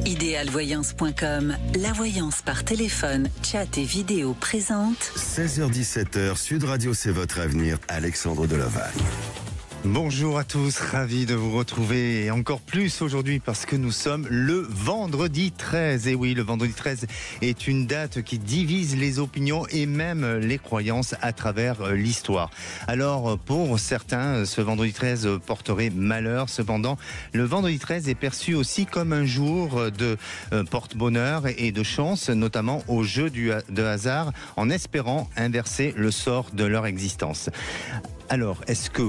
Idealvoyance.com, la voyance par téléphone, chat et vidéo présente. 16h-17h, Sud Radio, c'est votre avenir, Alexandre Delevagne. Bonjour à tous, ravi de vous retrouver et encore plus aujourd'hui parce que nous sommes le vendredi 13. Et oui, le vendredi 13 est une date qui divise les opinions et même les croyances à travers l'histoire. Alors pour certains, ce vendredi 13 porterait malheur. Cependant, le vendredi 13 est perçu aussi comme un jour de porte-bonheur et de chance, notamment au jeu de hasard, en espérant inverser le sort de leur existence. Alors, est-ce que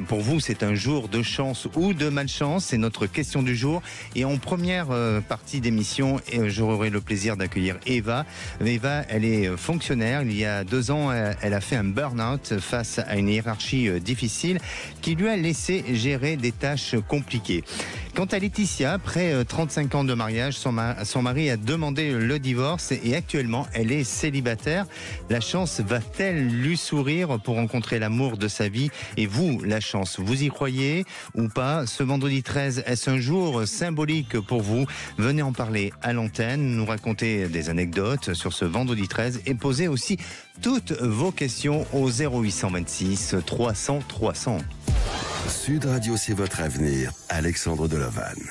pour vous, c'est un jour de chance ou de malchance? C'est notre question du jour. Et en première partie d'émission, j'aurai le plaisir d'accueillir Eva. Eva, elle est fonctionnaire. Il y a 2 ans, elle a fait un burn-out face à une hiérarchie difficile qui lui a laissé gérer des tâches compliquées. Quant à Laetitia, après 35 ans de mariage, son mari a demandé le divorce et actuellement, elle est célibataire. La chance va-t-elle lui sourire pour rencontrer l'amour de sa vie? Et vous, la chance, vous y croyez ou pas? Ce vendredi 13, est-ce un jour symbolique pour vous? Venez en parler à l'antenne, nous raconter des anecdotes sur ce vendredi 13 et poser aussi toutes vos questions au 0826 300 300. Sud Radio, c'est votre avenir, Alexandre Delevagne.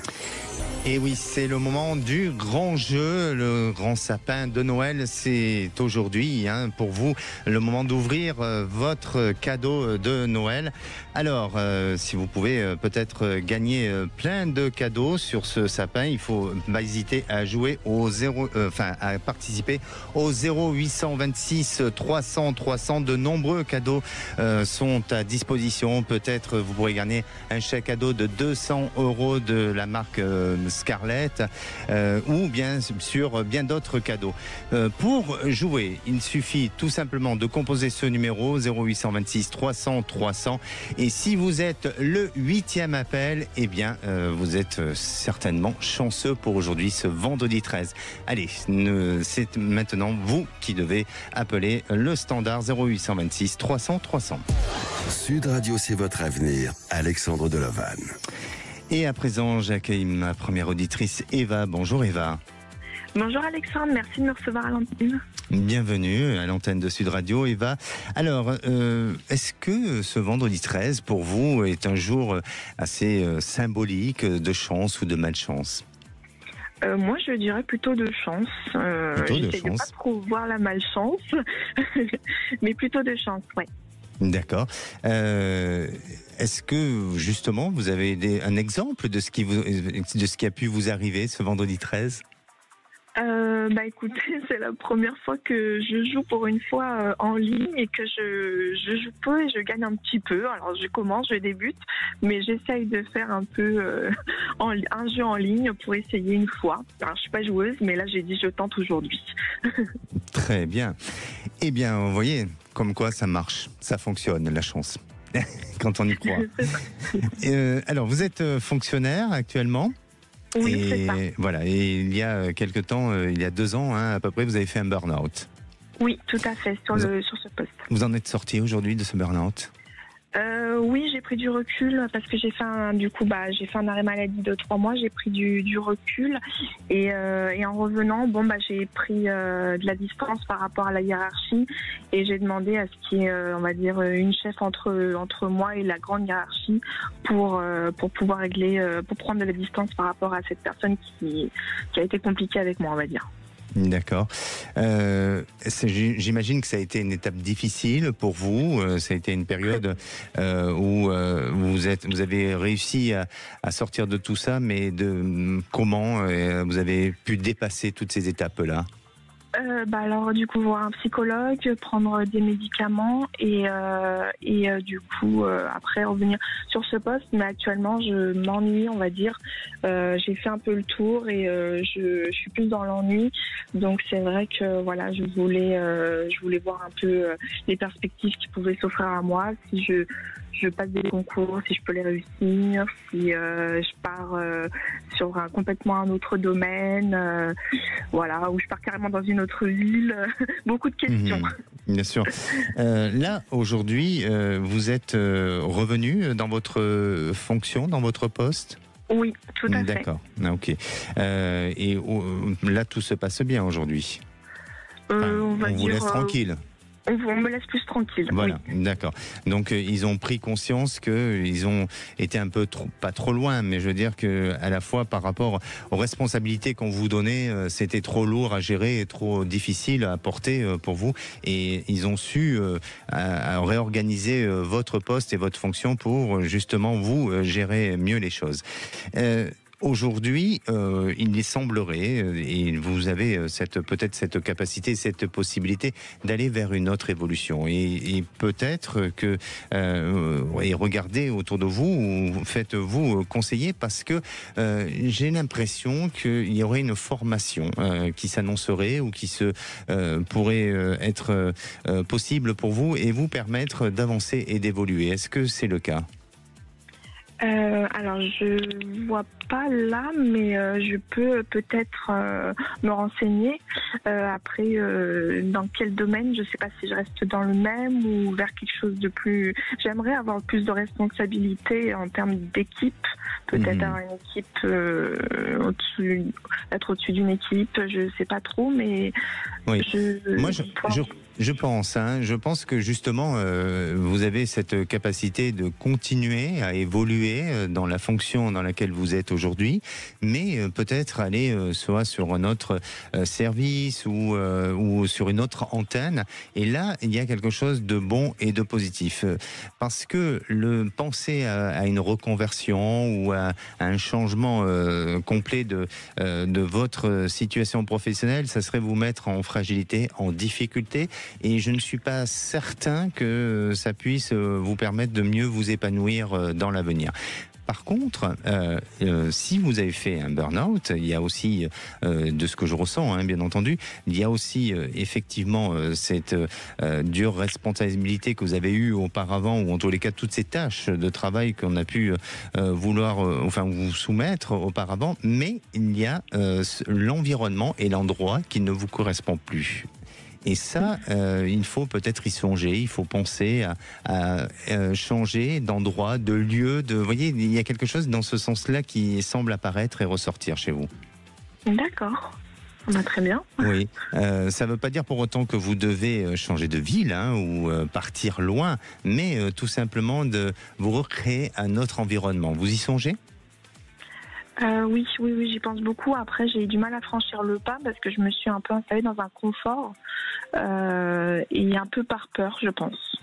Et oui, c'est le moment du grand jeu, le grand sapin de Noël. C'est aujourd'hui, pour vous, le moment d'ouvrir votre cadeau de Noël. Alors, si vous pouvez peut-être gagner plein de cadeaux sur ce sapin, il faut pas hésiter à jouer à participer au 0826 300 300. De nombreux cadeaux sont à disposition. Peut-être vous pourrez gagner un chèque cadeau de 200 € de la marque Scarlett ou bien sûr bien d'autres cadeaux. Pour jouer, il suffit tout simplement de composer ce numéro 0826 300 300 et si vous êtes le 8e appel, eh bien vous êtes certainement chanceux pour aujourd'hui, ce vendredi 13. Allez, c'est maintenant vous qui devez appeler le standard 0826 300 300. Sud Radio, c'est votre avenir, Alexandre Delevagne. Et à présent, j'accueille ma première auditrice, Eva. Bonjour Eva. Bonjour Alexandre, merci de me recevoir à l'antenne. Bienvenue à l'antenne de Sud Radio, Eva. Alors, est-ce que ce vendredi 13, pour vous, est un jour assez symbolique de chance ou de malchance? Moi, je dirais plutôt de chance. J'essaie de pas trop voir la malchance, mais plutôt de chance, ouais. D'accord. Est-ce que justement vous avez un exemple de ce qui a pu vous arriver ce vendredi 13? Écoutez, c'est la première fois que je joue pour une fois en ligne et que je joue peu et je gagne un petit peu. Alors je débute, mais j'essaye de faire un peu un jeu en ligne pour essayer une fois. Alors je suis pas joueuse, mais là j'ai dit je tente aujourd'hui. Très bien. Eh bien, vous voyez, comme quoi ça marche, ça fonctionne, la chance, quand on y croit. Alors, vous êtes fonctionnaire actuellement? Oui, c'est ça. Voilà, et il y a quelque temps, il y a 2 ans à peu près, vous avez fait un burn-out. Oui, tout à fait, sur ce poste. Vous en êtes sorti aujourd'hui de ce burn-out? Oui, j'ai pris du recul parce que j'ai fait un arrêt maladie de 3 mois. J'ai pris du recul et en revenant, j'ai pris de la distance par rapport à la hiérarchie et j'ai demandé à ce qu'il y ait, on va dire, une chef entre moi et la grande hiérarchie pour pouvoir régler, pour prendre de la distance par rapport à cette personne qui a été compliquée avec moi, on va dire. D'accord. J'imagine que ça a été une étape difficile pour vous. Ça a été une période où vous avez réussi à sortir de tout ça, mais comment vous avez pu dépasser toutes ces étapes-là? Alors du coup voir un psychologue, prendre des médicaments et du coup après revenir sur ce poste. Mais actuellement je m'ennuie, on va dire. J'ai fait un peu le tour et je suis plus dans l'ennui. Donc c'est vrai que voilà, je voulais voir un peu les perspectives qui pouvaient s'offrir à moi si je passe des concours, si je peux les réussir, si je pars sur complètement un autre domaine, voilà, ou je pars carrément dans une autre ville. Beaucoup de questions. Bien sûr. Là, aujourd'hui, vous êtes revenu dans votre fonction, dans votre poste ? Oui, tout à fait. D'accord, ok. Là, tout se passe bien aujourd'hui. On va on vous dire, laisse tranquille. On me laisse plus tranquille. Voilà, oui. d'accord. Donc ils ont pris conscience qu'ils ont été un peu pas trop loin, mais je veux dire que à la fois par rapport aux responsabilités qu'on vous donnait, c'était trop lourd à gérer et trop difficile à porter pour vous. Et ils ont su à réorganiser votre poste et votre fonction pour justement vous gérer mieux les choses. Aujourd'hui, il les semblerait, et vous avez peut-être cette capacité, cette possibilité d'aller vers une autre évolution. Et peut-être que, et regardez autour de vous, ou faites-vous conseiller, parce que j'ai l'impression qu'il y aurait une formation qui s'annoncerait ou qui pourrait être possible pour vous et vous permettre d'avancer et d'évoluer. Est-ce que c'est le cas ? Alors, je vois pas là, mais je peux peut-être me renseigner. Après, dans quel domaine, je sais pas si je reste dans le même ou vers quelque chose de plus... J'aimerais avoir plus de responsabilité en termes d'équipe, peut-être avoir une équipe être au-dessus d'une équipe, je sais pas trop, mais... Oui. Je pense que justement vous avez cette capacité de continuer à évoluer dans la fonction dans laquelle vous êtes aujourd'hui, mais peut-être aller soit sur un autre service ou sur une autre antenne. Et là, il y a quelque chose de bon et de positif, parce que penser à une reconversion ou à un changement complet de votre situation professionnelle, ça serait vous mettre en fragilité, en difficulté. Et je ne suis pas certain que ça puisse vous permettre de mieux vous épanouir dans l'avenir. Par contre, si vous avez fait un burn-out, il y a aussi, de ce que je ressens, bien entendu, il y a aussi effectivement cette dure responsabilité que vous avez eue auparavant, ou en tous les cas toutes ces tâches de travail qu'on a pu vous soumettre auparavant, mais il y a l'environnement et l'endroit qui ne vous correspond plus. Et ça, il faut peut-être y songer, il faut penser à changer d'endroit, de lieu, vous voyez, il y a quelque chose dans ce sens-là qui semble apparaître et ressortir chez vous. D'accord. Très bien. Oui, ça ne veut pas dire pour autant que vous devez changer de ville ou partir loin, mais tout simplement de vous recréer un autre environnement. Vous y songez ? Oui, j'y pense beaucoup. Après, j'ai eu du mal à franchir le pas parce que je me suis un peu installée dans un confort et un peu par peur, je pense.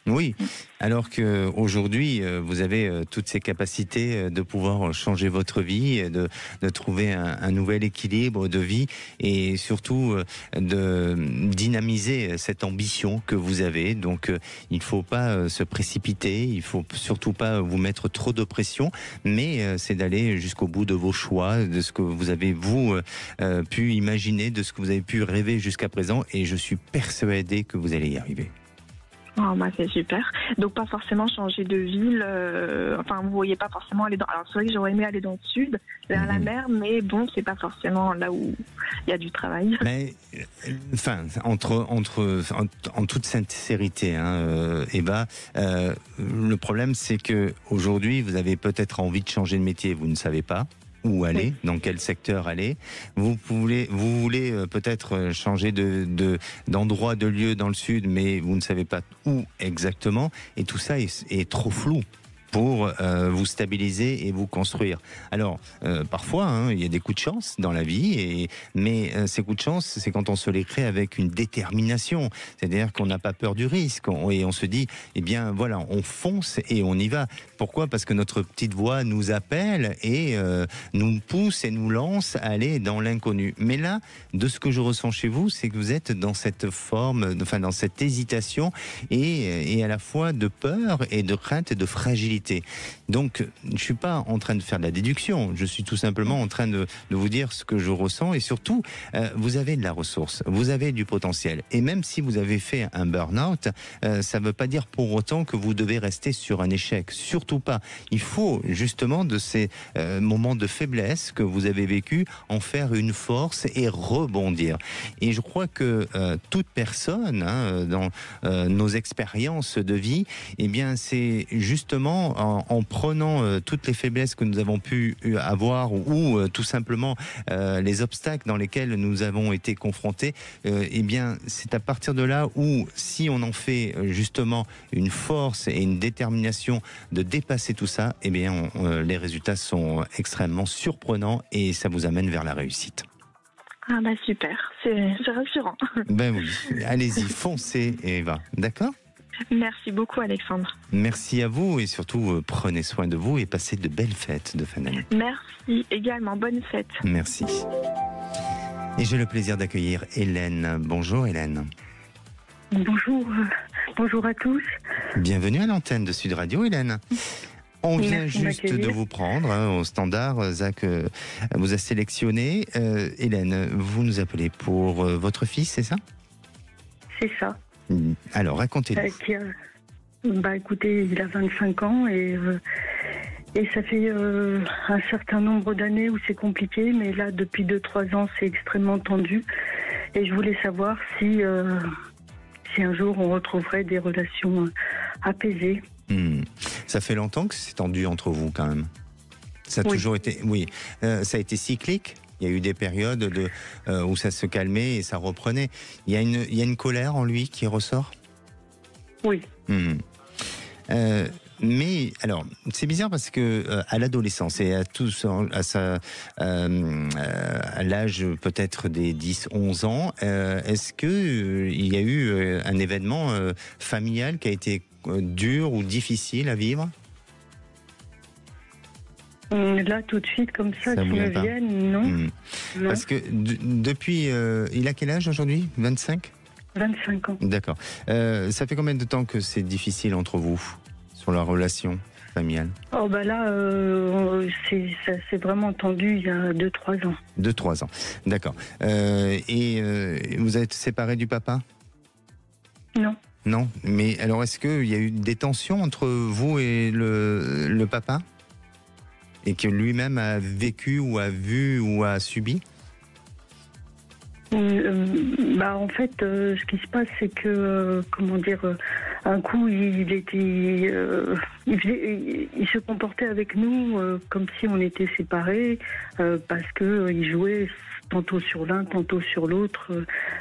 Oui, alors qu'aujourd'hui, vous avez toutes ces capacités de pouvoir changer votre vie, de trouver un nouvel équilibre de vie et surtout de dynamiser cette ambition que vous avez. Donc, il ne faut pas se précipiter, il ne faut surtout pas vous mettre trop de pression, mais c'est d'aller jusqu'au bout de vos choix, de ce que vous avez, pu imaginer, de ce que vous avez pu rêver jusqu'à présent, et je suis persuadé que vous allez y arriver. C'est super. Donc pas forcément changer de ville. Vous voyez pas forcément aller dans. Alors c'est vrai que j'aurais aimé aller dans le sud, vers la mer, mais bon, c'est pas forcément là où il y a du travail. Mais en toute sincérité, Eva, le problème c'est que aujourd'hui vous avez peut-être envie de changer de métier, vous ne savez pas où aller, dans quel secteur aller. Vous voulez peut-être changer d'endroit, de lieu dans le sud, mais vous ne savez pas où exactement. Et tout ça est trop flou pour vous stabiliser et vous construire. Alors, parfois, il y a des coups de chance dans la vie, mais ces coups de chance, c'est quand on se les crée avec une détermination. C'est-à-dire qu'on n'a pas peur du risque, et on se dit, on fonce et on y va. Pourquoi ? Parce que notre petite voix nous appelle et nous pousse et nous lance à aller dans l'inconnu. Mais là, de ce que je ressens chez vous, c'est que vous êtes dans cette forme, dans cette hésitation et à la fois de peur et de crainte et de fragilité. Donc, je ne suis pas en train de faire de la déduction, je suis tout simplement en train de vous dire ce que je ressens, et surtout, vous avez de la ressource, vous avez du potentiel. Et même si vous avez fait un burn-out, ça ne veut pas dire pour autant que vous devez rester sur un échec, surtout pas. Il faut justement de ces moments de faiblesse que vous avez vécu en faire une force et rebondir. Et je crois que toute personne, dans nos expériences de vie, c'est justement finalement, en prenant toutes les faiblesses que nous avons pu avoir ou tout simplement les obstacles dans lesquels nous avons été confrontés, eh bien, c'est à partir de là où, si on en fait justement une force et une détermination de dépasser tout ça, eh bien, les résultats sont extrêmement surprenants et ça vous amène vers la réussite. Ah bah super, c'est rassurant. Ben oui, allez-y, foncez Eva, d'accord ? Merci beaucoup Alexandre. Merci à vous et surtout prenez soin de vous et passez de belles fêtes de fin d'année. Merci également, bonne fête. Merci. Et j'ai le plaisir d'accueillir Hélène. Bonjour Hélène. Bonjour à tous. Bienvenue à l'antenne de Sud Radio Hélène. On vient Merci juste de m'accueillir. de vous prendre au standard. Zach vous a sélectionné. Hélène, vous nous appelez pour votre fils, c'est ça ? C'est ça. Alors, racontez-nous. Écoutez, il a 25 ans et ça fait un certain nombre d'années où c'est compliqué, mais là, depuis 2-3 ans, c'est extrêmement tendu. Et je voulais savoir si un jour on retrouverait des relations apaisées. Ça fait longtemps que c'est tendu entre vous quand même. Ça a Oui. toujours été. Oui. Ça a été cyclique. Il y a eu des périodes où ça se calmait et ça reprenait. Il y a une colère en lui qui ressort. Oui. Mais alors, c'est bizarre parce que à l'adolescence et à l'âge peut-être des 10-11 ans, est-ce que il y a eu un événement familial qui a été dur ou difficile à vivre ? Là, tout de suite, comme ça qui vient me pas. viennent, non. Non. Parce que depuis, il a quel âge aujourd'hui ? 25 ? 25 ans. D'accord. Ça fait combien de temps que c'est difficile entre vous sur la relation familiale ? Oh bah là, ça s'est vraiment tendu il y a 2-3 ans. 2-3 ans. D'accord. Et vous êtes séparés du papa ? Non. Non. Mais alors, est-ce qu'il y a eu des tensions entre vous et le papa ? Et que lui-même a vécu ou a vu ou a subi ? En fait, ce qui se passe, c'est que, un coup, il se comportait avec nous comme si on était séparés, parce que il jouait tantôt sur l'un, tantôt sur l'autre.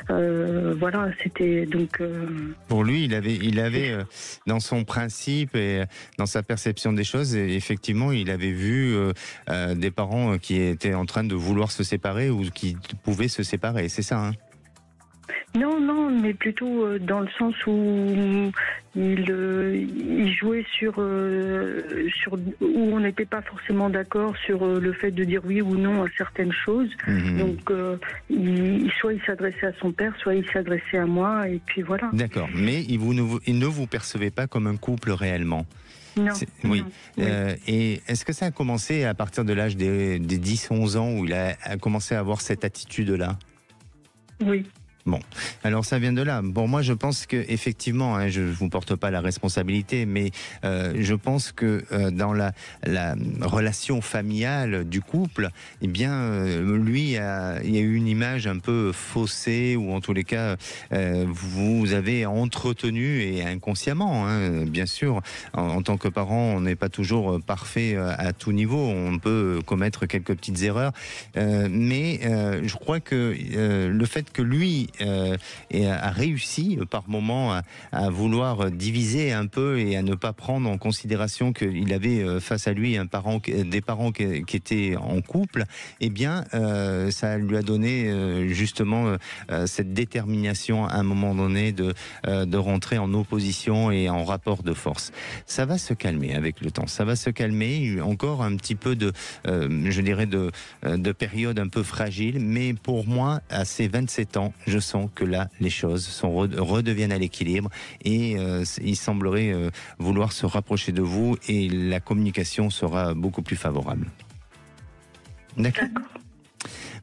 Voilà, c'était donc. Pour lui, il avait dans son principe et dans sa perception des choses, effectivement, il avait vu des parents qui étaient en train de vouloir se séparer ou qui pouvaient se séparer. C'est ça, hein ? Non, mais plutôt dans le sens où il jouait sur où on n'était pas forcément d'accord sur le fait de dire oui ou non à certaines choses. Donc, soit il s'adressait à son père, soit il s'adressait à moi, et puis voilà. D'accord, mais il ne vous percevait pas comme un couple réellement. Non. Oui. Non. Et est-ce que ça a commencé à partir de l'âge des 10-11 ans où il a commencé à avoir cette attitude-là ? Oui. Bon, alors ça vient de là. Bon, moi je pense que effectivement, je ne vous porte pas la responsabilité, mais je pense que dans la relation familiale du couple, eh bien, lui, il y a eu une image un peu faussée, ou en tous les cas, vous avez entretenu, et inconsciemment, bien sûr, en tant que parent, on n'est pas toujours parfait à tout niveau, on peut commettre quelques petites erreurs, mais je crois que le fait que lui a réussi par moment à vouloir diviser un peu et à ne pas prendre en considération qu'il avait face à lui des parents qui étaient en couple, eh bien ça lui a donné justement cette détermination à un moment donné de rentrer en opposition et en rapport de force. Ça va se calmer avec le temps, ça va se calmer, encore un petit peu de période un peu fragile, mais pour moi, à ces 27 ans, je sens que là, les choses redeviennent à l'équilibre et il semblerait vouloir se rapprocher de vous et la communication sera beaucoup plus favorable. D'accord.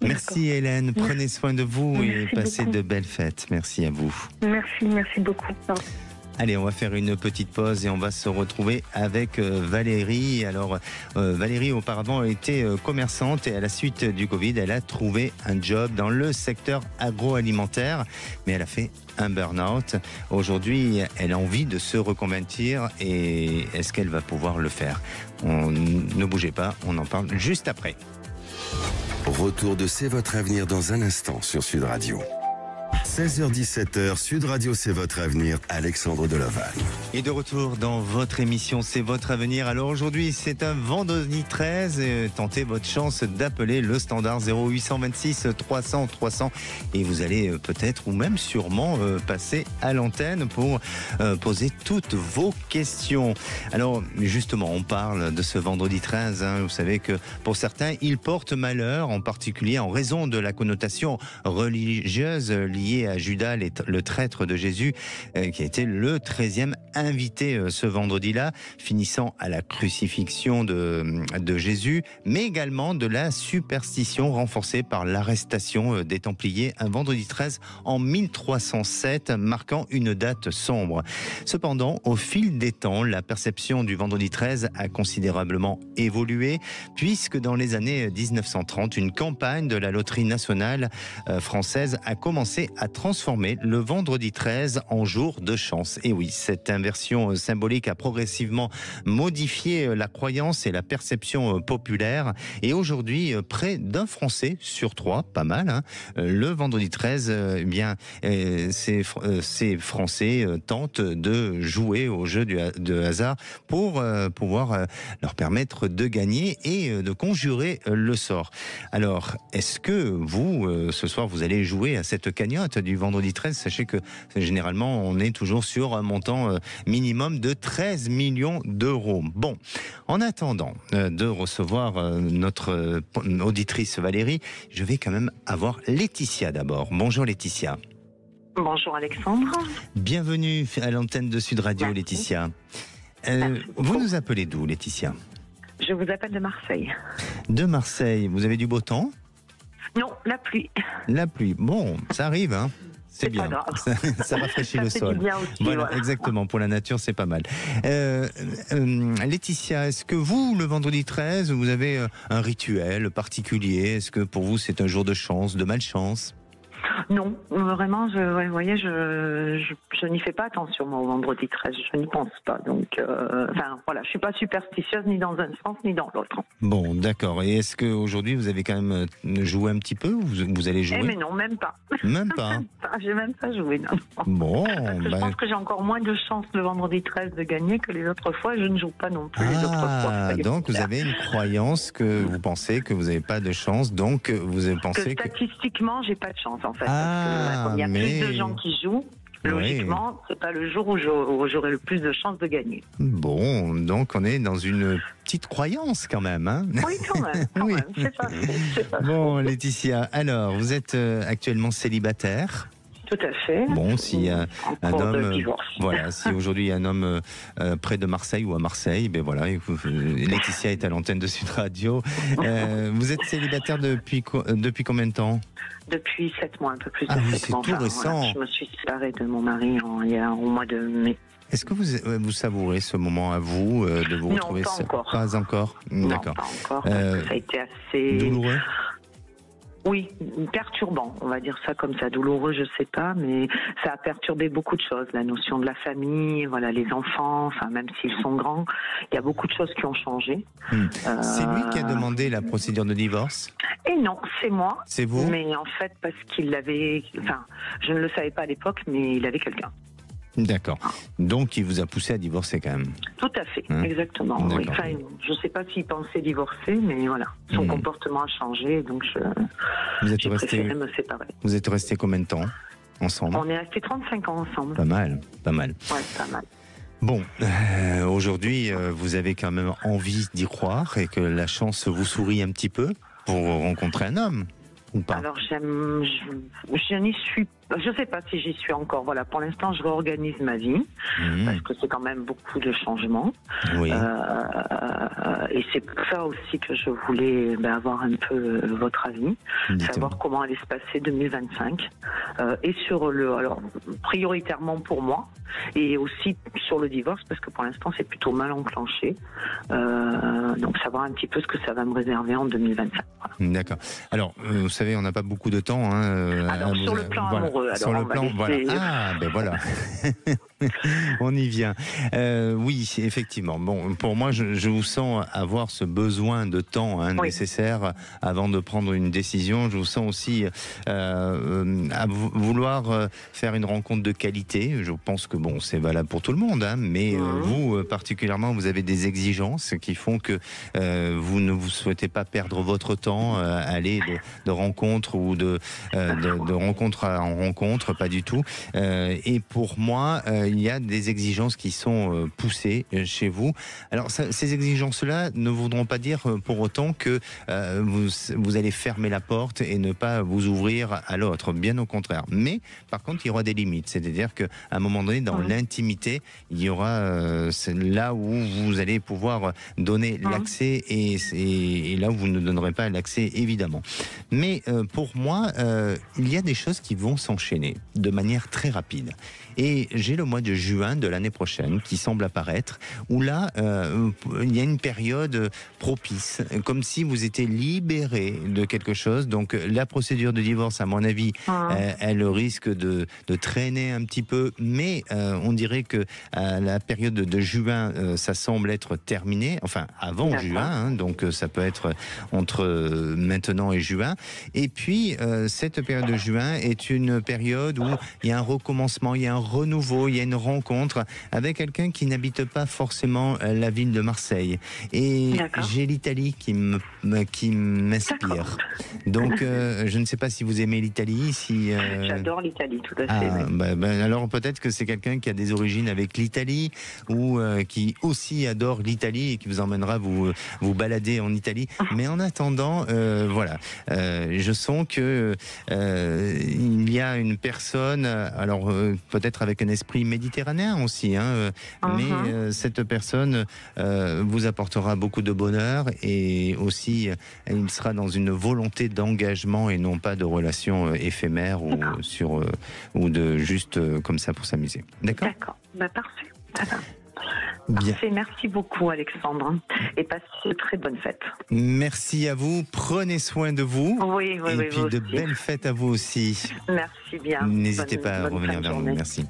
Merci Hélène, prenez soin de vous et passez de belles fêtes. Merci à vous. Merci beaucoup. Allez, on va faire une petite pause et on va se retrouver avec Valérie. Alors, Valérie, auparavant, était commerçante et à la suite du Covid, elle a trouvé un job dans le secteur agroalimentaire, mais elle a fait un burn-out. Aujourd'hui, elle a envie de se reconvertir et est-ce qu'elle va pouvoir le faire? Ne bougez pas, on en parle juste après. Retour de C'est votre avenir dans un instant sur Sud Radio. 16h-17h, Sud Radio, c'est votre avenir, Alexandre Deloval. Et de retour dans votre émission, c'est votre avenir. Alors aujourd'hui, c'est un vendredi 13. Tentez votre chance d'appeler le standard 0826 300 300 et vous allez peut-être ou même sûrement passer à l'antenne pour poser toutes vos questions. Alors justement, on parle de ce vendredi 13. Vous savez que pour certains, il porte malheur, en particulier en raison de la connotation religieuse liée à Judas, le traître de Jésus, qui a été le 13e invité ce vendredi-là, finissant à la crucifixion de Jésus, mais également de la superstition renforcée par l'arrestation des Templiers un vendredi 13 en 1307, marquant une date sombre. Cependant, au fil des temps, la perception du vendredi 13 a considérablement évolué, puisque dans les années 1930, une campagne de la Loterie nationale française a commencé à transformer le vendredi 13 en jour de chance. Et oui, cette inversion symbolique a progressivement modifié la croyance et la perception populaire. Et aujourd'hui, près d'un Français sur 3, pas mal, hein, le vendredi 13, ces Français tentent de jouer au jeu de hasard pour pouvoir leur permettre de gagner et de conjurer le sort. Alors, est-ce que vous, ce soir, vous allez jouer à cette cagnotte du vendredi 13? Sachez que généralement, on est toujours sur un montant minimum de 13 millions d'euros. Bon, en attendant de recevoir notre auditrice Valérie, je vais quand même avoir Laetitia d'abord. Bonjour Laetitia. Bonjour Alexandre. Bienvenue à l'antenne de Sud Radio. Merci. Laetitia. Vous nous appelez d'où, Laetitia? Je vous appelle de Marseille. De Marseille. Vous avez du beau temps? Non, la pluie. La pluie. Bon, ça arrive, hein. C'est bien. Pas grave. Ça rafraîchit le sol. Bien aussi, voilà, exactement. Pour la nature, c'est pas mal. Laetitia, est-ce que vous, le vendredi 13, vous avez un rituel particulier? Est-ce que pour vous, c'est un jour de chance, de malchance? Non, vraiment, vous voyez, je n'y fais pas attention, moi, au vendredi 13, je n'y pense pas. Donc, voilà, je suis pas superstitieuse ni dans un sens ni dans l'autre. Bon, d'accord. Et est-ce qu'aujourd'hui, vous avez quand même joué un petit peu ou vous allez jouer? Mais non, même pas. Même pas. J'ai même pas joué, non. Bon. Parce que je pense que j'ai encore moins de chance le vendredi 13 de gagner que les autres fois. Je ne joue pas non plus les autres fois. Donc vous avez une croyance que vous pensez que vous n'avez pas de chance, donc vous pensez que... Statistiquement, j'ai pas de chance, en fait. Parce que, il y a plus de gens qui jouent. Logiquement, c'est pas le jour où j'aurai le plus de chances de gagner. Bon, donc on est dans une petite croyance quand même, hein? Oui, quand même. Quand même. C'est pas bon, Laetitia, alors, vous êtes actuellement célibataire? Tout à fait. Bon, si un homme, voilà, si aujourd'hui il y a un homme près de Marseille ou à Marseille, ben voilà, Laetitia est à l'antenne de Sud Radio. Vous êtes célibataire depuis combien de temps? Depuis 7 mois, un peu plus de 7 mois. Oui, c'est tout récent. Voilà, je me suis séparée de mon mari au mois de mai. Est-ce que vous savourez ce moment à vous de vous retrouver? Non, pas encore. Pas encore. D'accord. Non, pas encore. Ça a été assez douloureux. Oui, perturbant, on va dire ça comme ça. Douloureux, je sais pas, mais ça a perturbé beaucoup de choses. La notion de la famille, voilà, les enfants, enfin même s'ils sont grands, il y a beaucoup de choses qui ont changé. C'est lui qui a demandé la procédure de divorce? Et non, c'est moi. C'est vous? Mais en fait, parce qu'il avait, enfin, je ne le savais pas à l'époque, mais il avait quelqu'un. D'accord. Donc, il vous a poussé à divorcer quand même. Tout à fait, exactement. Oui. Enfin, je ne sais pas s'il pensait divorcer, mais voilà, son comportement a changé, donc j'ai préféré me séparer. Vous êtes restés combien de temps ensemble? On est restés 35 ans ensemble. Pas mal, pas mal. Ouais, pas mal. Bon, aujourd'hui, vous avez quand même envie d'y croire et que la chance vous sourit un petit peu pour rencontrer un homme, ou pas? Alors, je n'y suis Je ne sais pas si j'y suis encore. Voilà, pour l'instant, je réorganise ma vie parce que c'est quand même beaucoup de changements. Oui. Et c'est pour ça aussi que je voulais avoir un peu votre avis, savoir comment allait se passer 2025 et sur alors prioritairement pour moi et aussi sur le divorce parce que pour l'instant c'est plutôt mal enclenché. Donc savoir un petit peu ce que ça va me réserver en 2025. Voilà. D'accord. Alors, vous savez, on n'a pas beaucoup de temps. Alors, sur le plan amoureux. Sur le plan, voilà. Ah, ben voilà. On y vient. Oui, effectivement. Bon, pour moi, je vous sens avoir ce besoin de temps nécessaire avant de prendre une décision. Je vous sens aussi à vouloir faire une rencontre de qualité. Je pense que bon, c'est valable pour tout le monde, mais vous particulièrement, vous avez des exigences qui font que vous ne vous souhaitez pas perdre votre temps, aller de rencontre ou de rencontre en rencontre, pas du tout. Et pour moi, il y a des exigences qui sont poussées chez vous. Alors, ces exigences-là ne voudront pas dire pour autant que vous allez fermer la porte et ne pas vous ouvrir à l'autre. Bien au contraire. Mais, par contre, il y aura des limites. C'est-à-dire qu'à un moment donné, dans l'intimité, il y aura là où vous allez pouvoir donner l'accès et là où vous ne donnerez pas l'accès, évidemment. Mais pour moi, il y a des choses qui vont s'enchaîner de manière très rapide. Et j'ai le mois de juin de l'année prochaine qui semble apparaître, où là, il y a une période propice, comme si vous étiez libéré de quelque chose. Donc la procédure de divorce, à mon avis, elle risque de traîner un petit peu, mais on dirait que la période de juin, ça semble être terminé, enfin avant juin, donc ça peut être entre maintenant et juin. Et puis, cette période de juin est une période où il y a un recommencement, il y a un renouveau, il y a une rencontre avec quelqu'un qui n'habite pas forcément la ville de Marseille. Et j'ai l'Italie qui m'inspire. Donc, je ne sais pas si vous aimez l'Italie. J'adore l'Italie, tout à fait. Alors, peut-être que c'est quelqu'un qui a des origines avec l'Italie ou qui aussi adore l'Italie et qui vous emmènera vous balader en Italie. Mais en attendant, voilà, je sens que il y a une personne, alors peut-être avec un esprit méditerranéen aussi, mais cette personne vous apportera beaucoup de bonheur et aussi il sera dans une volonté d'engagement et non pas de relations éphémères ou de juste comme ça pour s'amuser. D'accord ? D'accord, parfait. Bien. Parfait, merci beaucoup Alexandre et passez une très bonne fête. Merci à vous, prenez soin de vous. Oui, et puis de belles fêtes à vous aussi. Merci bien. N'hésitez pas à revenir vers nous, merci.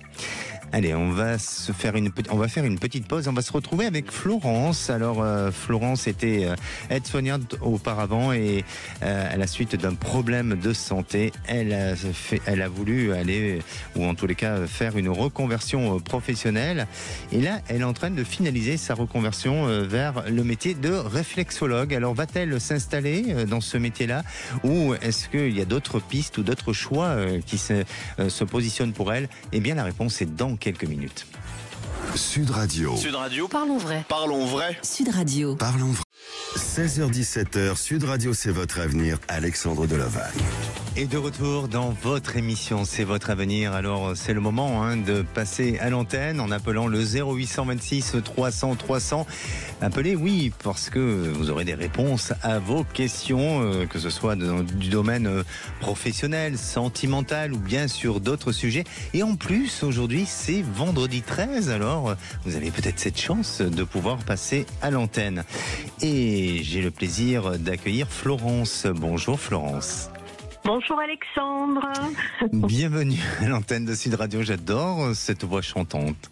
Allez, on va faire une petite pause. On va se retrouver avec Florence. Alors, Florence était aide-soignante auparavant et à la suite d'un problème de santé, elle a voulu aller, ou en tous les cas, faire une reconversion professionnelle. Et là, elle est en train de finaliser sa reconversion vers le métier de réflexologue. Alors, va-t-elle s'installer dans ce métier-là ou est-ce qu'il y a d'autres pistes ou d'autres choix qui se positionnent pour elle ? Eh bien, la réponse est dans quelques minutes. Sud Radio. Sud Radio. Parlons vrai. Parlons vrai. Sud Radio. Parlons vrai. 16h-17h, Sud Radio, c'est votre avenir. Alexandre Delovac. Et de retour dans votre émission, c'est votre avenir. Alors c'est le moment de passer à l'antenne en appelant le 0826 300 300. Appelez, oui, parce que vous aurez des réponses à vos questions, que ce soit du domaine professionnel, sentimental ou bien sur d'autres sujets. Et en plus, aujourd'hui, c'est vendredi 13, alors vous avez peut-être cette chance de pouvoir passer à l'antenne. Et j'ai le plaisir d'accueillir Florence. Bonjour Florence. Bonjour Alexandre. Bienvenue à l'antenne de Sud Radio. J'adore cette voix chantante.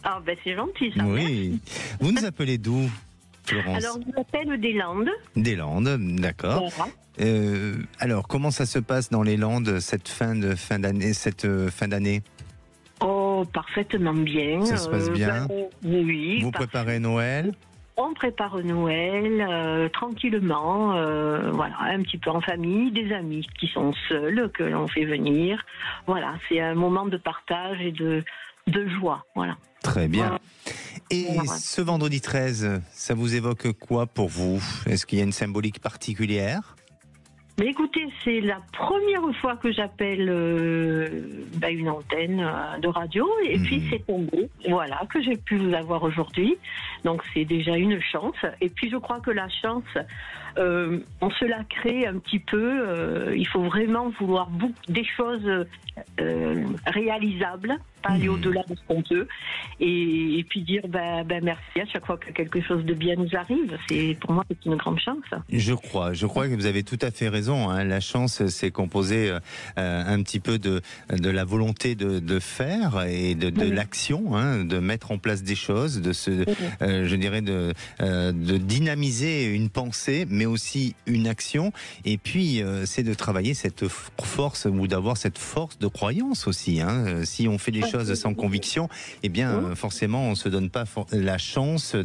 Ah ben c'est gentil ça. Oui. Vous nous appelez d'où, Florence ? Alors je m'appelle des Landes. Des Landes, d'accord. Alors comment ça se passe dans les Landes cette fin d'année ? Oh, parfaitement bien. Ça se passe bien. Oui. Vous préparez Noël ? On prépare Noël tranquillement, voilà, un petit peu en famille, des amis qui sont seuls, que l'on fait venir. Voilà, c'est un moment de partage et de joie. Voilà. Très bien. Et ce vendredi 13, ça vous évoque quoi pour vous ? Est-ce qu'il y a une symbolique particulière ? Mais écoutez, c'est la première fois que j'appelle une antenne de radio et puis c'est tombé, voilà, que j'ai pu vous avoir aujourd'hui. Donc c'est déjà une chance. Et puis je crois que la chance, on se la crée un petit peu. Il faut vraiment vouloir des choses réalisables, pas aller au-delà de ce qu'on peut, et puis dire merci à chaque fois que quelque chose de bien nous arrive. Pour moi, c'est une grande chance. Je crois que vous avez tout à fait raison. Hein. La chance, c'est composé un petit peu de la volonté de faire et de l'action, hein, de mettre en place des choses, je dirais de dynamiser une pensée, mais aussi une action. Et puis, c'est de travailler cette force ou d'avoir cette force de croyance aussi. Hein. Si on fait des choses sans conviction, eh bien, forcément, on se donne pas la chance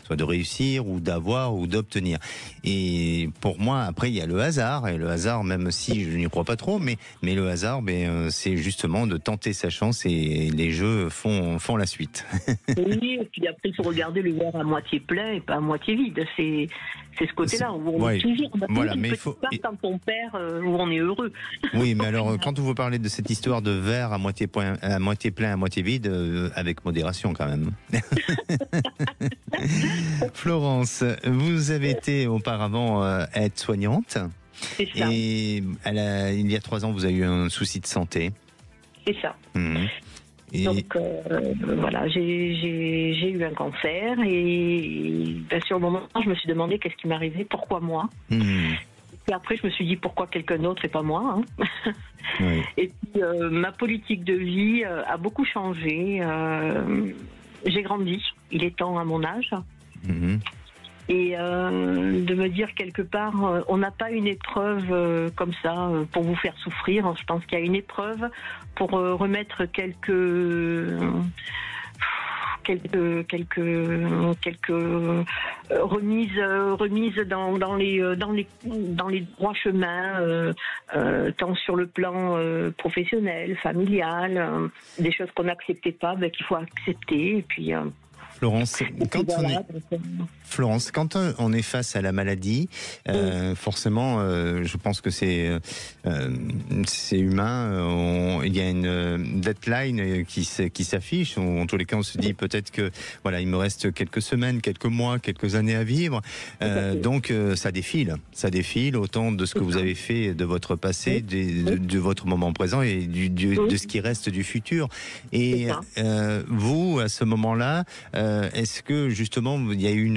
soit de réussir ou d'avoir ou d'obtenir. Et pour moi, après, il y a le hasard. Et le hasard, même si je n'y crois pas trop, mais le hasard, c'est justement de tenter sa chance et les jeux font la suite. Oui, et puis après, il faut regarder le verre à moitié plein et pas à moitié vide. C'est ce côté-là où on est toujours mais il faut quand on perd, où on est heureux. Oui, mais alors, quand vous parlez de cette histoire de verre à moitié plein, à moitié vide, avec modération quand même. Florence, vous avez été auparavant aide-soignante. C'est ça. Et il y a 3 ans, vous avez eu un souci de santé. C'est ça. Donc voilà, j'ai eu un cancer et sur le moment, je me suis demandé qu'est-ce qui m'arrivait, pourquoi moi. Et après, je me suis dit pourquoi quelqu'un d'autre et pas moi. Hein. Oui. Et puis ma politique de vie a beaucoup changé. J'ai grandi. Il est temps à mon âge. Et de me dire quelque part, on n'a pas une épreuve comme ça pour vous faire souffrir. Je pense qu'il y a une épreuve pour remettre quelques remises dans les droits chemins, tant sur le plan professionnel, familial, des choses qu'on n'acceptait pas, qu'il faut accepter. Et puis Florence, quand on est face à la maladie, forcément, je pense que c'est humain. Il y a une deadline qui s'affiche. En tous les cas, on se dit peut-être que voilà, il me reste quelques semaines, quelques mois, quelques années à vivre. Donc ça défile autant de ce que vous avez fait de votre passé, de votre moment présent et de ce qui reste du futur. Et vous, à ce moment-là, est-ce que justement il y a eu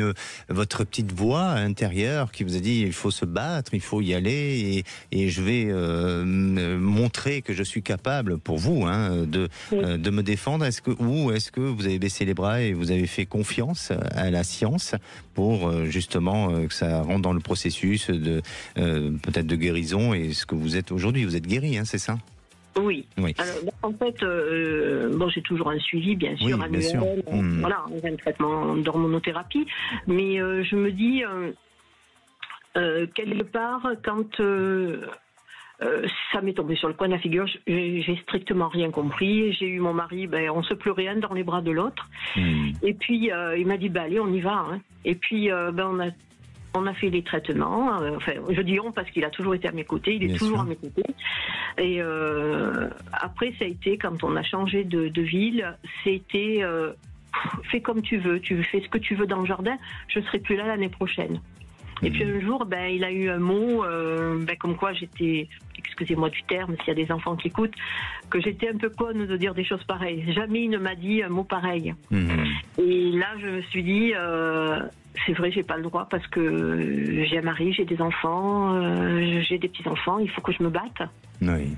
votre petite voix intérieure qui vous a dit il faut se battre, il faut y aller et je vais montrer que je suis capable pour vous de me défendre, est-ce que vous avez baissé les bras et vous avez fait confiance à la science pour justement que ça rentre dans le processus de peut-être de guérison et ce que vous êtes aujourd'hui, vous êtes guéri, c'est ça? Oui. Alors, en fait, j'ai toujours un suivi, bien sûr, annuel. Voilà, un traitement d'hormonothérapie. Mais je me dis, quelque part, quand ça m'est tombé sur le coin de la figure, j'ai strictement rien compris. J'ai eu mon mari, on se pleurait un dans les bras de l'autre. Et puis, il m'a dit, allez, on y va. Et puis, on a fait les traitements. Je dis on parce qu'il a toujours été à mes côtés. Il est toujours à mes côtés. Et après, ça a été, quand on a changé de ville, c'était fais comme tu veux. Tu fais ce que tu veux dans le jardin. Je ne serai plus là l'année prochaine. Et puis un jour, il a eu un mot, comme quoi j'étais, excusez-moi du terme, s'il y a des enfants qui écoutent, que j'étais un peu conne de dire des choses pareilles. Jamais il ne m'a dit un mot pareil. Et là, je me suis dit, c'est vrai, j'ai pas le droit parce que j'ai un mari, j'ai des enfants, j'ai des petits-enfants, il faut que je me batte. Oui.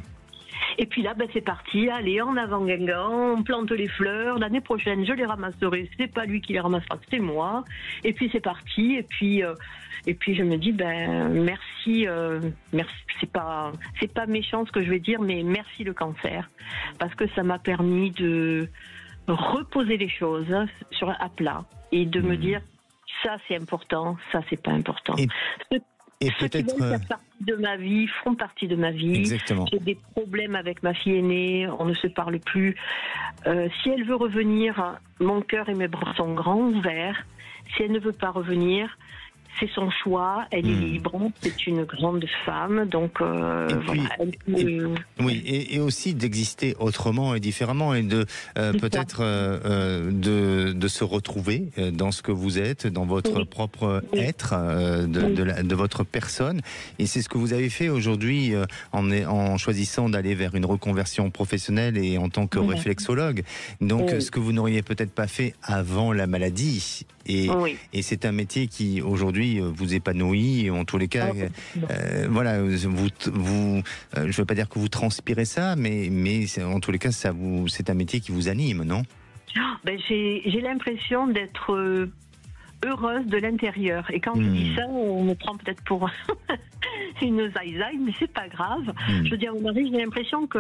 Et puis là, c'est parti, allez, en avant Guingamp, on plante les fleurs, l'année prochaine, je les ramasserai, c'est pas lui qui les ramassera, c'est moi. Et puis c'est parti, et puis je me dis, merci, c'est pas méchant ce que je vais dire, mais merci le cancer, parce que ça m'a permis de reposer les choses à plat, et de me dire, ça c'est important, ça c'est pas important. Et ceux qui veulent faire partie de ma vie feront partie de ma vie. Exactement. J'ai des problèmes avec ma fille aînée, on ne se parle plus. Si elle veut revenir, mon cœur et mes bras sont grands ouverts. Si elle ne veut pas revenir, c'est son choix, elle est libre, c'est une grande femme, donc oui, et aussi d'exister autrement et différemment, et de peut-être de se retrouver dans ce que vous êtes, dans votre propre être, de votre personne. Et c'est ce que vous avez fait aujourd'hui en choisissant d'aller vers une reconversion professionnelle et en tant que réflexologue. Donc ce que vous n'auriez peut-être pas fait avant la maladie. Et c'est un métier qui aujourd'hui vous épanouit, en tous les cas. Voilà, je ne veux pas dire que vous transpirez ça, mais en tous les cas, c'est un métier qui vous anime, non? J'ai l'impression d'être heureuse de l'intérieur. Et quand je dis ça, on me prend peut-être pour une zai-zai, mais c'est pas grave. Je veux dire, mon mari, j'ai l'impression que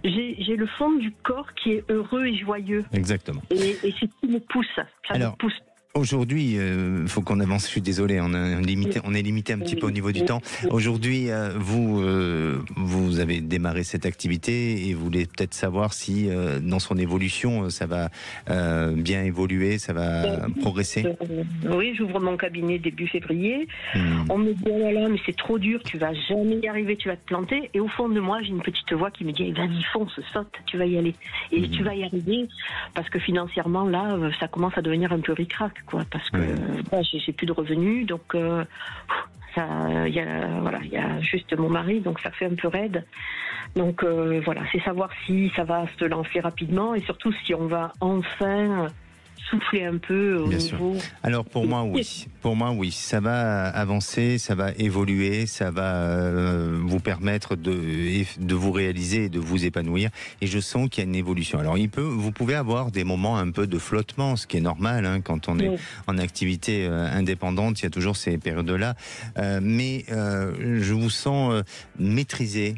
j'ai le fond du corps qui est heureux et joyeux. Exactement. Et c'est ce qui me pousse. Me pousse. Aujourd'hui, il faut qu'on avance, je suis désolé, on est limité un petit peu au niveau du temps. Aujourd'hui, vous avez démarré cette activité et vous voulez peut-être savoir si dans son évolution, ça va bien évoluer, ça va progresser. Oui, j'ouvre mon cabinet début février. On me dit, oh là là, mais c'est trop dur, tu vas jamais y arriver, tu vas te planter. Et au fond de moi, j'ai une petite voix qui me dit, vas-y, fonce, saute, tu vas y aller. Et tu vas y arriver, parce que financièrement, là, ça commence à devenir un peu ric-rac. Parce que j'ai plus de revenus, donc il y a juste mon mari, donc ça fait un peu raide. Donc c'est savoir si ça va se lancer rapidement et surtout si on va enfin souffler un peu au niveau. Alors pour moi oui, ça va avancer, ça va évoluer, ça va vous permettre de vous réaliser et de vous épanouir. Et je sens qu'il y a une évolution. Alors vous pouvez avoir des moments un peu de flottement, ce qui est normal quand on est en activité indépendante. Il y a toujours ces périodes-là, mais je vous sens maîtriser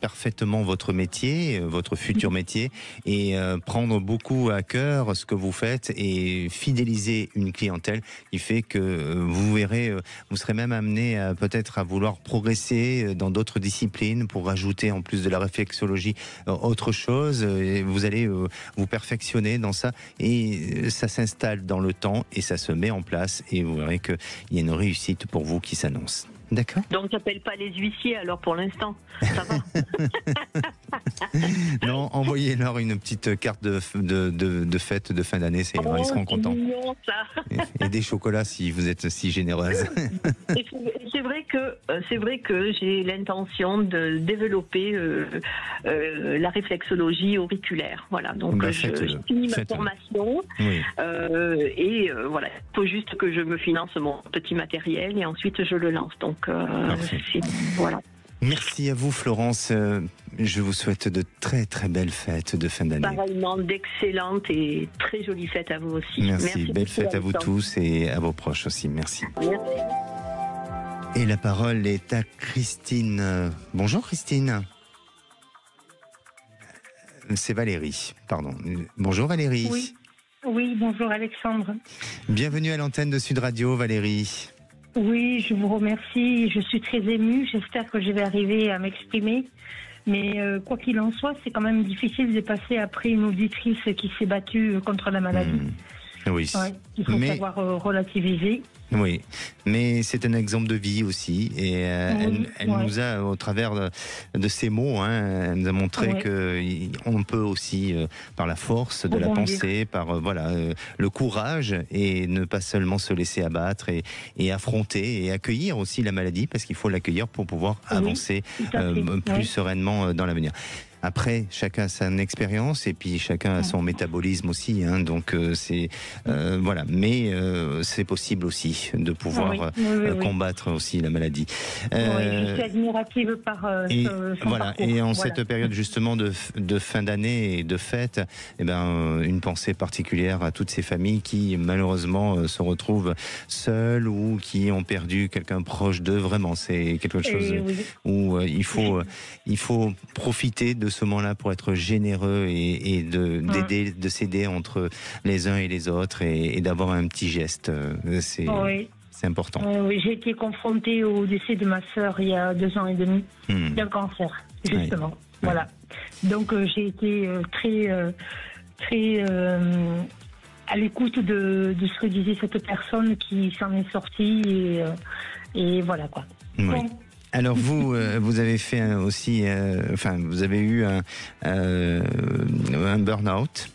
parfaitement votre métier, votre futur métier, et prendre beaucoup à cœur ce que vous faites et fidéliser une clientèle qui fait que vous verrez, vous serez même amené peut-être à vouloir progresser dans d'autres disciplines pour rajouter en plus de la réflexologie autre chose. Et vous allez vous perfectionner dans ça et ça s'installe dans le temps et ça se met en place et vous verrez qu'il y a une réussite pour vous qui s'annonce. D'accord. Donc j'appelle pas les huissiers alors pour l'instant, ça va. Non, envoyez-leur une petite carte de fête de fin d'année, ils seront contents. Mignon, ça. Et des chocolats si vous êtes si généreuse. C'est vrai que j'ai l'intention de développer la réflexologie auriculaire. Voilà, donc je finis ma formation et voilà, il faut juste que je me finance mon petit matériel et ensuite je le lance. Donc voilà. Merci à vous Florence, je vous souhaite de très très belles fêtes de fin d'année. Pareillement, d'excellentes et très jolies fêtes à vous aussi. Merci belles fêtes à vous tous et à vos proches aussi, merci. Merci. Et la parole est à Christine. Bonjour Christine. C'est Valérie, pardon. Bonjour Valérie. Oui, bonjour Alexandre. Bienvenue à l'antenne de Sud Radio Valérie. Oui, je vous remercie. Je suis très émue. J'espère que je vais arriver à m'exprimer. Mais quoi qu'il en soit, c'est quand même difficile de passer après une auditrice qui s'est battue contre la maladie. Oui. Il faut savoir relativiser. Oui, mais c'est un exemple de vie aussi, et elle nous a, au travers de ces mots, elle nous a montré que on peut aussi, par la force de la pensée, par le courage, et ne pas seulement se laisser abattre, et affronter et accueillir aussi la maladie, parce qu'il faut l'accueillir pour pouvoir avancer plus sereinement dans l'avenir. Après, chacun a son expérience et puis chacun a son métabolisme aussi, donc c'est voilà. Mais c'est possible aussi de pouvoir combattre aussi la maladie. Je suis admirative par son parcours. Et en cette période justement de fin d'année et de fête, une pensée particulière à toutes ces familles qui malheureusement se retrouvent seules ou qui ont perdu quelqu'un proche d'eux. Vraiment, c'est quelque chose où il faut profiter de ce moment-là pour être généreux et d'aider, de s'aider entre les uns et les autres et d'avoir un petit geste. C'est important. J'ai été confrontée au décès de ma sœur il y a 2 ans et demi d'un cancer, justement. Voilà. Donc j'ai été très à l'écoute de ce que disait cette personne qui s'en est sortie et voilà quoi. Oui. Bon. Alors vous avez fait aussi, vous avez eu un burn-out.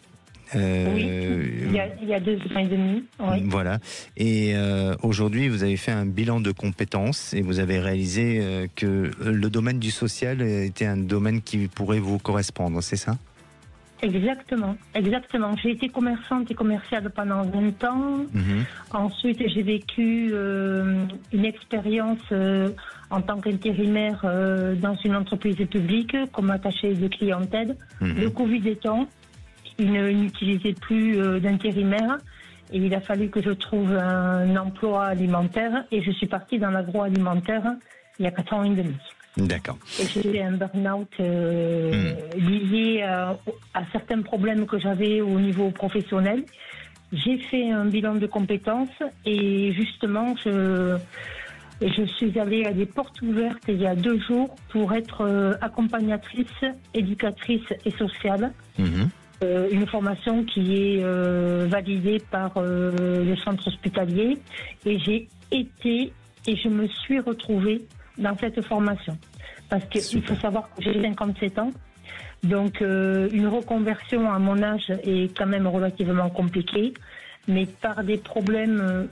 Oui, il y a 2 ans et demi. Oui. Voilà. Et aujourd'hui, vous avez fait un bilan de compétences et vous avez réalisé que le domaine du social était un domaine qui pourrait vous correspondre, c'est ça ? Exactement. J'ai été commerçante et commerciale pendant 20 ans. Ensuite, j'ai vécu une expérience en tant qu'intérimaire dans une entreprise publique comme attachée de clientèle. Le Covid étant, ils n'utilisaient plus d'intérimaire et il a fallu que je trouve un emploi alimentaire et je suis partie dans l'agroalimentaire il y a 4 ans et demi. D'accord. Et j'ai eu un burn-out lié à certains problèmes que j'avais au niveau professionnel. J'ai fait un bilan de compétences et justement, je suis allée à des portes ouvertes il y a 2 jours pour être accompagnatrice, éducatrice et sociale. Une formation qui est validée par le centre hospitalier. Et j'ai été et je me suis retrouvée dans cette formation. Parce qu'il faut savoir que j'ai 57 ans. Donc une reconversion à mon âge est quand même relativement compliquée. Mais par des problèmes,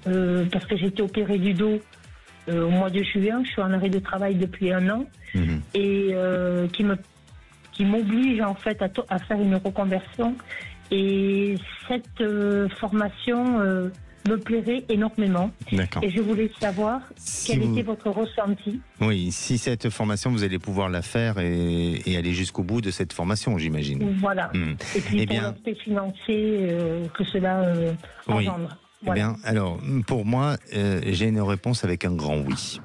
parce que j'ai été opérée du dos au mois de juin, je suis en arrêt de travail depuis 1 an, et qui m'oblige en fait à faire une reconversion. Et cette formation me plairait énormément. D'accord. Et je voulais savoir quel était votre ressenti. Oui, si cette formation, vous allez pouvoir la faire et aller jusqu'au bout de cette formation, j'imagine. Voilà. Et puis pour l'aspect financier que cela engendre. Voilà. Eh bien, alors, pour moi, j'ai une réponse avec un grand oui.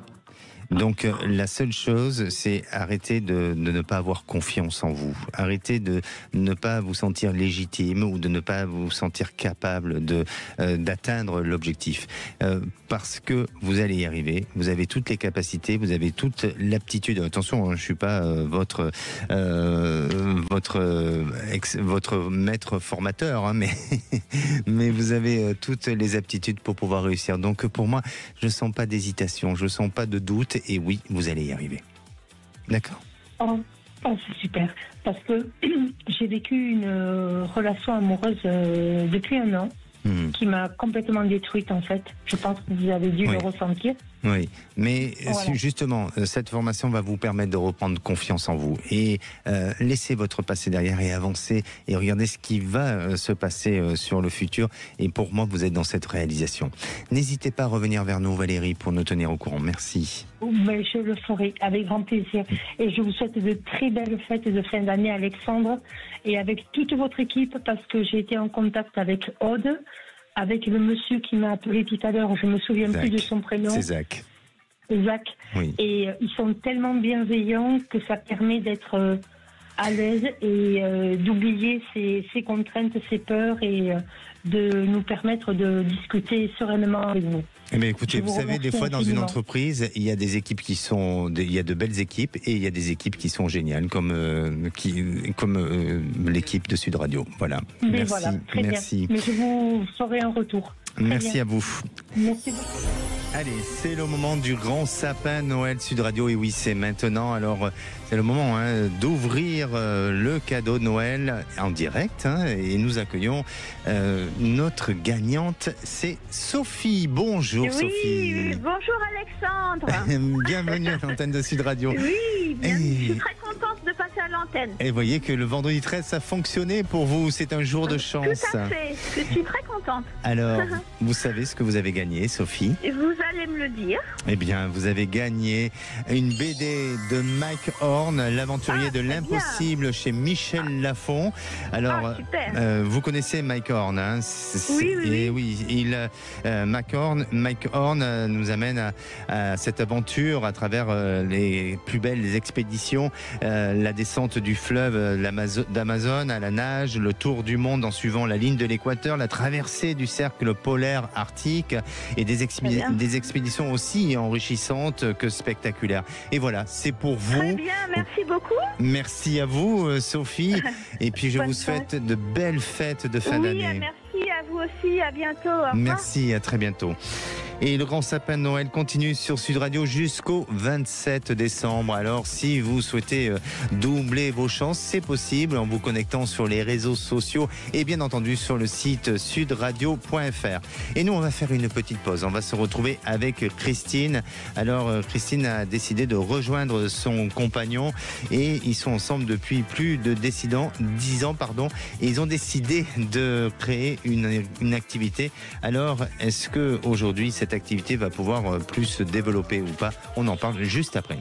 Donc la seule chose, c'est arrêter de ne pas avoir confiance en vous. Arrêtez de ne pas vous sentir légitime ou de ne pas vous sentir capable d'atteindre l'objectif. Parce que vous allez y arriver, vous avez toutes les capacités, vous avez toute l'aptitude. Attention, je ne suis pas votre maître formateur, hein, mais vous avez toutes les aptitudes pour pouvoir réussir. Donc pour moi, je ne sens pas d'hésitation, je ne sens pas de doute. Et oui, vous allez y arriver. D'accord. Oh, c'est super. Parce que j'ai vécu une relation amoureuse depuis 1 an qui m'a complètement détruite en fait. Je pense que vous avez dû le ressentir. Oui, mais voilà. Justement, cette formation va vous permettre de reprendre confiance en vous et laisser votre passé derrière et avancer et regarder ce qui va se passer sur le futur. Et pour moi, vous êtes dans cette réalisation. N'hésitez pas à revenir vers nous, Valérie, pour nous tenir au courant. Merci. Mais je le ferai avec grand plaisir. Et je vous souhaite de très belles fêtes de fin d'année, Alexandre, et avec toute votre équipe, parce que j'ai été en contact avec Aude, avec le monsieur qui m'a appelé tout à l'heure, je me souviens plus de son prénom. C'est Zach. Zach. Oui. Et ils sont tellement bienveillants que ça permet d'être à l'aise et d'oublier ses contraintes, ses peurs et de nous permettre de discuter sereinement avec vous. Eh bien, écoutez, vous savez, des fois dans une entreprise, il y a des équipes il y a de belles équipes et il y a des équipes qui sont géniales, comme l'équipe de Sud Radio. Voilà. Mais merci. Voilà, très merci. Bien. Mais je vous ferai un retour. Très merci bien. À vous. Merci beaucoup. Allez, c'est le moment du grand sapin Noël Sud Radio. Et oui, c'est maintenant. Alors, c'est le moment d'ouvrir le cadeau de Noël en direct. Et nous accueillons notre gagnante, c'est Sophie. Bonjour Sophie. Bonjour Alexandre. Bienvenue à l'antenne de Sud Radio. Oui, je suis très contente de passer à l'antenne. Et voyez que le vendredi 13, ça a fonctionné pour vous. C'est un jour de chance. Tout à fait, je suis très contente. Alors, vous savez ce que vous avez gagné, Sophie? Vous allez me le dire. Eh bien, vous avez gagné une BD de Mike Horn, l'aventurier de l'impossible chez Michel Lafon. Alors, vous connaissez Mike Horn, hein? Oui. Mike Horn nous amène à cette aventure à travers les plus belles expéditions, la descente du fleuve d'Amazon à la nage, le tour du monde en suivant la ligne de l'équateur, la traversée du cercle polaire arctique et des expéditions aussi enrichissantes que spectaculaires. Et voilà, c'est pour vous. Très bien, merci beaucoup. Merci à vous, Sophie. Et puis je vous souhaite de belles fêtes de fin d'année. Merci aussi, à bientôt. Au revoir. Merci, à très bientôt. Et le grand sapin de Noël continue sur Sud Radio jusqu'au 27 décembre. Alors, si vous souhaitez doubler vos chances, c'est possible en vous connectant sur les réseaux sociaux et bien entendu sur le site sudradio.fr. Et nous, on va faire une petite pause. On va se retrouver avec Christine. Alors, Christine a décidé de rejoindre son compagnon et ils sont ensemble depuis plus de 10 ans. Et ils ont décidé de créer une activité. Alors, est-ce que aujourd'hui cette activité va pouvoir plus se développer ou pas? On en parle juste après.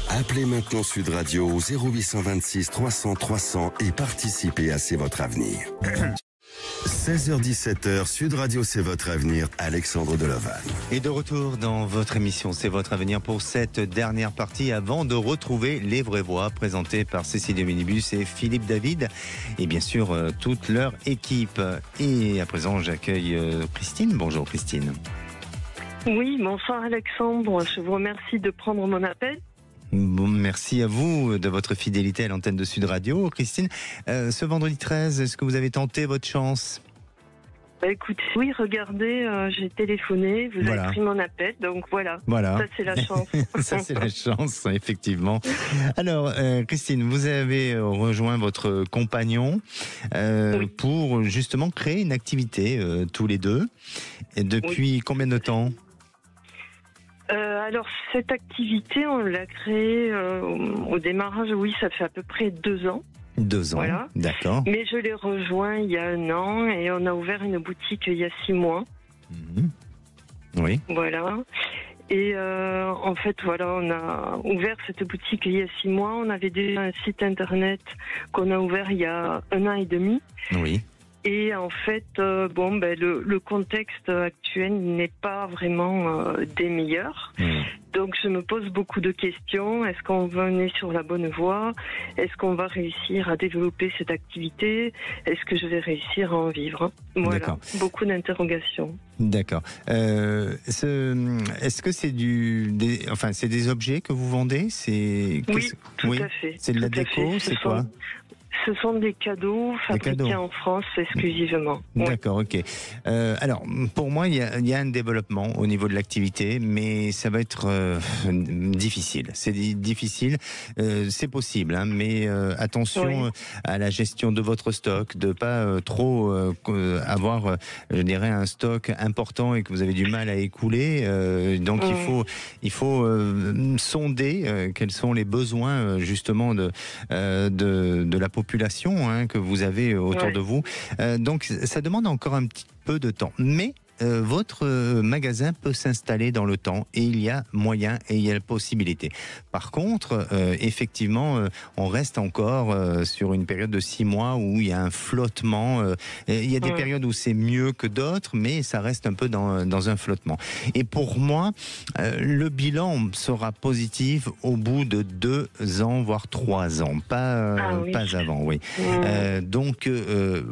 Appelez maintenant Sud Radio au 0826 300 300 et participez à C'est votre avenir. 16h-17h, Sud Radio, c'est votre avenir, Alexandre Delovan. Et de retour dans votre émission, c'est votre avenir pour cette dernière partie avant de retrouver Les Vraies Voix présentées par Cécile de Minibus et Philippe David et bien sûr toute leur équipe. Et à présent, j'accueille Christine. Bonjour Christine. Oui, bonsoir Alexandre, je vous remercie de prendre mon appel. Bon, merci à vous de votre fidélité à l'antenne de Sud Radio. Christine, ce vendredi 13, est-ce que vous avez tenté votre chance? Écoutez, oui, regardez, j'ai téléphoné, vous avez pris mon appel, donc voilà. Ça c'est la chance. Ça c'est la chance, effectivement. Alors, Christine, vous avez rejoint votre compagnon pour justement créer une activité tous les deux. Et depuis combien de temps? Alors cette activité, on l'a créée au démarrage, ça fait à peu près 2 ans. 2 ans, d'accord. Mais je l'ai rejoint il y a 1 an et on a ouvert une boutique il y a 6 mois. Oui. Voilà. Et en fait, on a ouvert cette boutique il y a 6 mois. On avait déjà un site internet qu'on a ouvert il y a 1 an et demi. Oui. Et en fait, le contexte actuel n'est pas vraiment des meilleurs. Donc je me pose beaucoup de questions. Est-ce qu'on va aller sur la bonne voie? Est-ce qu'on va réussir à développer cette activité? Est-ce que je vais réussir à en vivre? Voilà, beaucoup d'interrogations. D'accord. Est-ce que c'est c'est des objets que vous vendez? Oui, tout à fait. C'est de la déco, c'est quoi? Ce sont des cadeaux fabriqués en France exclusivement. D'accord, ok. Alors, pour moi, il y a un développement au niveau de l'activité, mais ça va être difficile. C'est difficile, c'est possible, hein, mais attention à la gestion de votre stock, de pas trop avoir, je dirais, un stock important et que vous avez du mal à écouler. Donc, il faut sonder quels sont les besoins justement de la population que vous avez autour de vous. Donc ça demande encore un petit peu de temps. Mais votre magasin peut s'installer dans le temps et il y a moyen et il y a la possibilité. Par contre, effectivement, on reste encore sur une période de 6 mois où il y a un flottement. Il y a des périodes où c'est mieux que d'autres, mais ça reste un peu dans un flottement. Et pour moi, le bilan sera positif au bout de 2 ans, voire 3 ans, pas avant. Donc,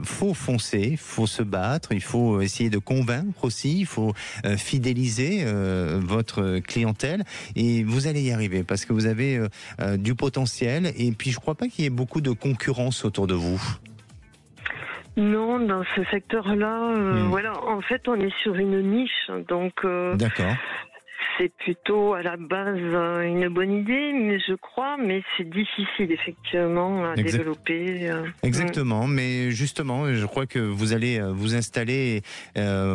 faut foncer, faut se battre, il faut essayer de convaincre aussi, il faut fidéliser votre clientèle et vous allez y arriver parce que vous avez du potentiel et puis je crois pas qu'il y ait beaucoup de concurrence autour de vous. Non, dans ce secteur-là, en fait on est sur une niche, donc d'accord. C'est plutôt à la base une bonne idée, mais je crois, mais c'est difficile effectivement à développer. Exactement, mais justement, je crois que vous allez vous installer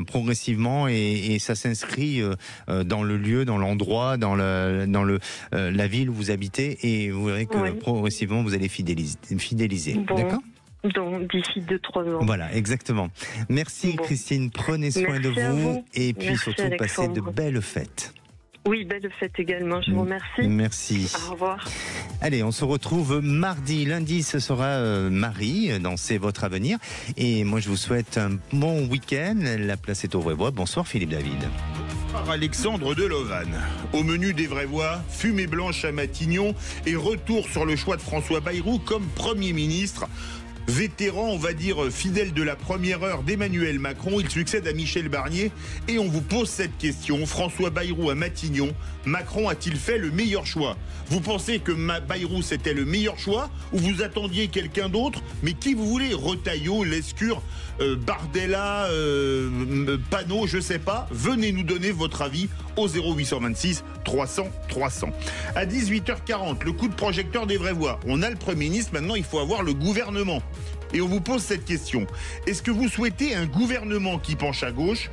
progressivement et ça s'inscrit dans le lieu, dans l'endroit, dans la ville où vous habitez et vous verrez que progressivement vous allez fidéliser. D'accord ? Donc d'ici 2-3 ans. Voilà, exactement. Merci Christine, prenez soin de vous et puis surtout passez de belles fêtes. Oui, belle fête également, je vous remercie. Merci. Au revoir. Allez, on se retrouve mardi. Lundi, ce sera Marie dans C'est votre avenir. Et moi, je vous souhaite un bon week-end. La place est aux vraies voix. Bonsoir Philippe David. Par Alexandre Delovan. Au menu des vraies voix, fumée blanche à Matignon et retour sur le choix de François Bayrou comme Premier ministre. vétéran, on va dire fidèle de la première heure d'Emmanuel Macron. Il succède à Michel Barnier et on vous pose cette question. François Bayrou à Matignon, Macron a-t-il fait le meilleur choix? Vous pensez que Bayrou c'était le meilleur choix ou vous attendiez quelqu'un d'autre? Mais qui vous voulez? Retailleau, Lescure, Bardella, Panot, je sais pas. Venez nous donner votre avis au 0826 300 300. À 18h40, le coup de projecteur des vraies voix. On a le Premier ministre, maintenant il faut avoir le gouvernement. Et on vous pose cette question. Est-ce que vous souhaitez un gouvernement qui penche à gauche,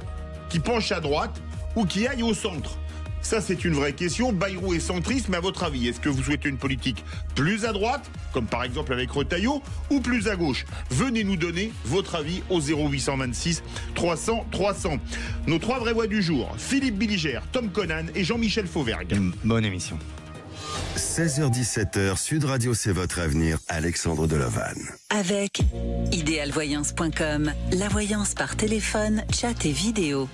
qui penche à droite ou qui aille au centre? Ça, c'est une vraie question. Bayrou est centriste, mais à votre avis, est-ce que vous souhaitez une politique plus à droite, comme par exemple avec Retailleau, ou plus à gauche? Venez nous donner votre avis au 0826 300 300. Nos 3 vraies voix du jour, Philippe Billiger, Tom Conan et Jean-Michel Fauvergue. Bonne émission. 16h-17h, Sud Radio, c'est votre avenir, Alexandre Delovan. Avec idealvoyance.com, la voyance par téléphone, chat et vidéo.